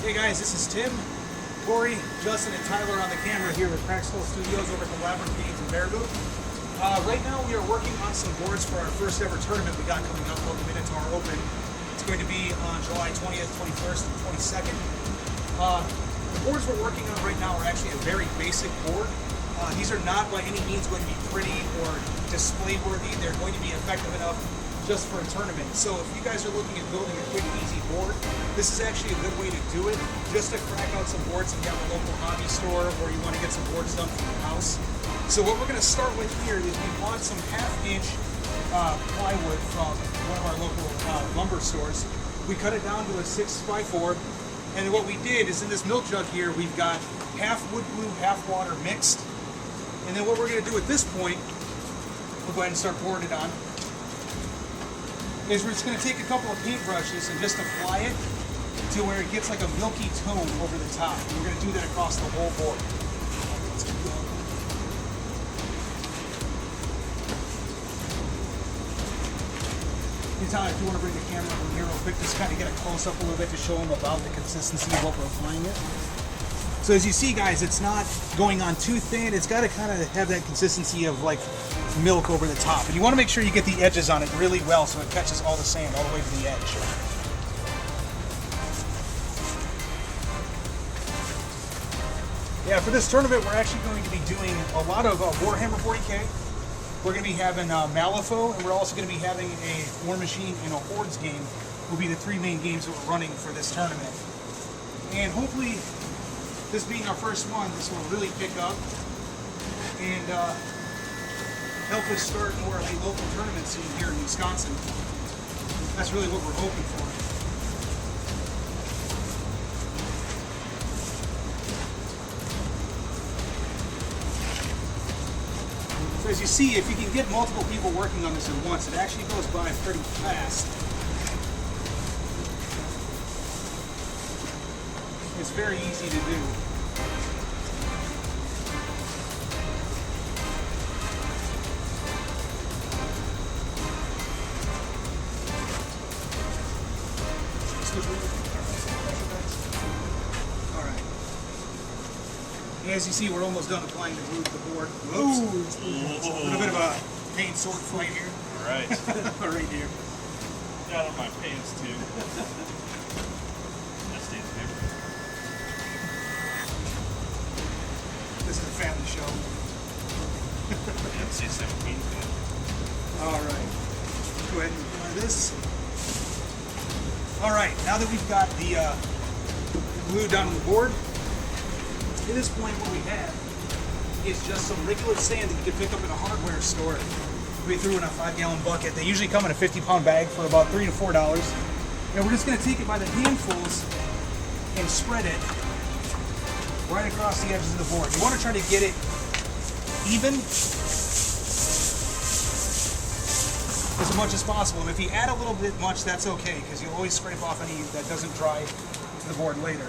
Hey guys, this is Tim, Corey, Justin, and Tyler on the camera here at Crack Skull Studios over at the Labyrinth Games in Baraboo. Right now we are working on some boards for our first ever tournament we got coming up called the Minotaur Open. It's going to be on July 20th, 21st, and 22nd. The boards we're working on right now are actually a very basic board. These are not by any means going to be pretty or display worthy. They're going to be effective enough just for a tournament. So if you guys are looking at building a quick, easy board, this is actually a good way to do it, just to crack out some boards and you have a local hobby store or you want to get some boards done for your house. So what we're going to start with here is we bought some half-inch plywood from one of our local lumber stores. We cut it down to a 6x4, and what we did is in this milk jug here, we've got half wood glue, half water mixed. And then what we're going to do at this point, we'll go ahead and start pouring it on, is we're just going to take a couple of paintbrushes and just apply it to where it gets like a milky tone over the top. And we're going to do that across the whole board. Let's keep going. Tyler, if you want to bring the camera over here real quick, just kind of get a close-up a little bit to show them about the consistency of what we're applying it. So as you see, guys, it's not going on too thin. It's got to kind of have that consistency of like milk over the top. And you want to make sure you get the edges on it really well so it catches all the sand all the way to the edge. Yeah, for this tournament, we're actually going to be doing a lot of Warhammer 40K. We're going to be having Malifaux, and we're also going to be having a War Machine and a Hordes game. Will be the three main games that we're running for this tournament. And hopefully, this being our first one, this will really pick up and help us start more of a local tournament scene here in Wisconsin. That's really what we're hoping for. So as you see, if you can get multiple people working on this at once, it actually goes by pretty fast. It's very easy to do. Alright. As you see, we're almost done applying the glue to the board. Whoops. A little bit of a paint sword fight here. Alright. Right here. Got on my pants too. That stays paper. This is a family show. Yeah, say 17. Alright. Go ahead and apply this. Alright, now that we've got the glue down on the board, at this point what we have is just some regular sand that you can pick up at a hardware store. We threw in a 5-gallon bucket. They usually come in a 50-pound bag for about $3 to $4. And we're just going to take it by the handfuls and spread it right across the edges of the board. You want to try to get it even as much as possible. And if you add a little bit much, that's okay, because you'll always scrape off any that doesn't dry to the board later.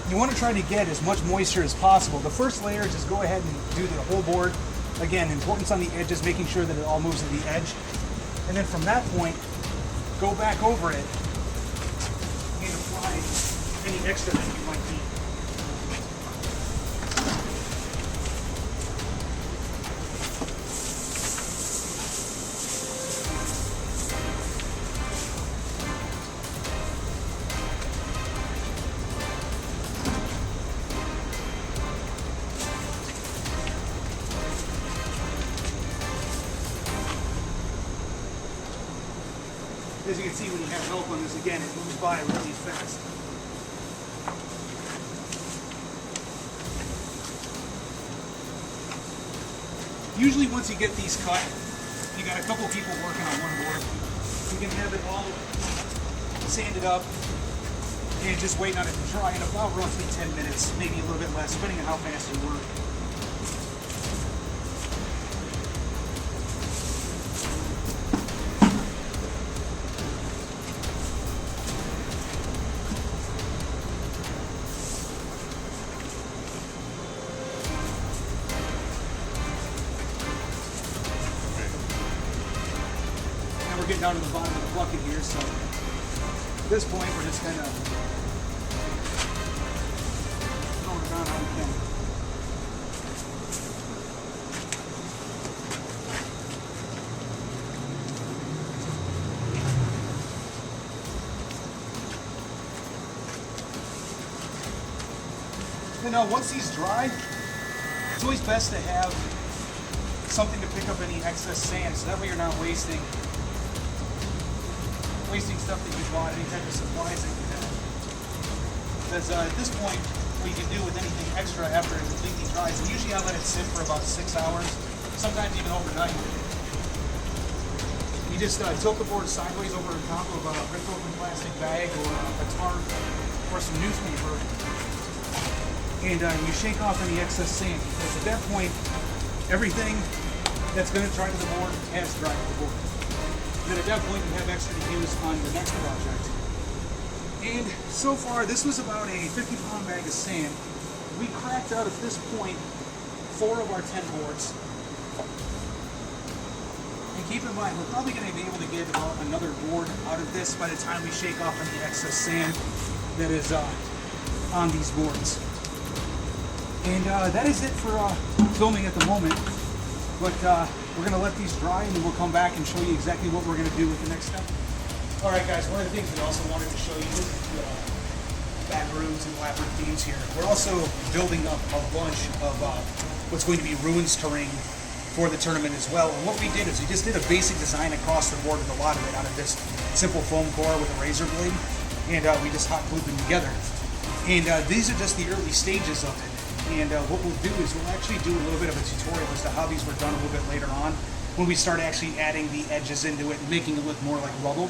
You want to try to get as much moisture as possible. The first layer, just go ahead and do the whole board. Again, importance on the edges, making sure that it all moves to the edge. And then from that point, go back over it and apply any extra that you might need. As you can see, when you have help on this, again, it moves by really fast. Usually once you get these cut, you got a couple people working on one board. You can have it all sanded up and just waiting on it to dry in about roughly 10 minutes, maybe a little bit less, depending on how fast you work. it down to the bottom of the bucket here. So at this point, we're just kind of throwing it around how we can. And now once these dry, it's always best to have something to pick up any excess sand, so that way you're not wasting stuff that you bought, any type of supplies that you have. Because at this point, what you can do with anything extra after it completely dries, and usually I let it sit for about 6 hours, sometimes even overnight. You just tilt the board sideways over on top of a ripped open plastic bag or a tarp or some newspaper. And you shake off any excess sand, because at that point, everything that's going to dry to the board has dried to the board. And then at that point, you have extra to use on the next project. And so far, this was about a 50-pound bag of sand. We cracked out at this point 4 of our 10 boards. And keep in mind, we're probably going to be able to get about another board out of this by the time we shake off any excess sand that is on these boards. And that is it for filming at the moment, but we're going to let these dry and then we'll come back and show you exactly what we're going to do with the next step. Alright guys, one of the things we also wanted to show you is the back rooms and labyrinth themes here. We're also building up a bunch of what's going to be ruins terrain for the tournament as well. And what we did is we just did a basic design across the board with a lot of it out of this simple foam core with a razor blade, and we just hot glued them together. And these are just the early stages of it. And what we'll do is we'll actually do a little bit of a tutorial as to how these were done a little bit later on when we start actually adding the edges into it and making it look more like rubble.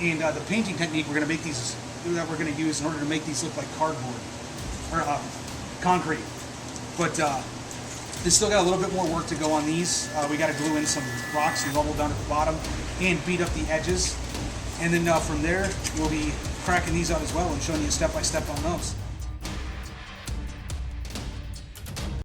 And the painting technique we're going to make these that we're going to use in order to make these look like cardboard or concrete. But there's still got a little bit more work to go on these. We got to glue in some rocks and rubble down at the bottom and beat up the edges. And then from there we'll be cracking these out as well and showing you step by step on those.